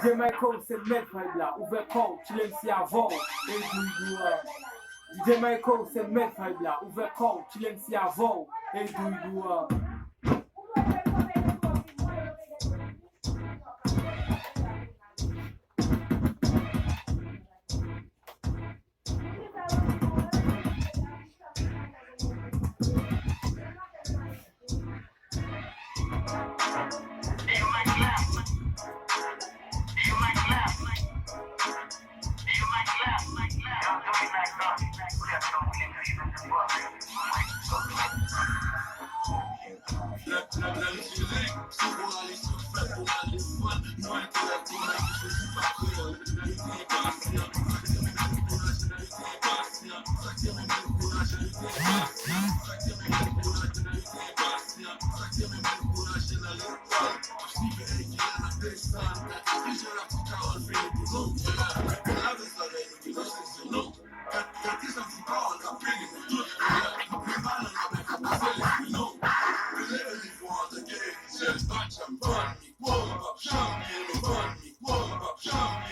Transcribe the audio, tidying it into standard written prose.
DJ Mayco c'est le maître vibe là, ouvert corps, tu l'aimes si avant, et DJ Mayco c'est le maître vibe là, ouvert corps, tu l'aimes si avant, et Show me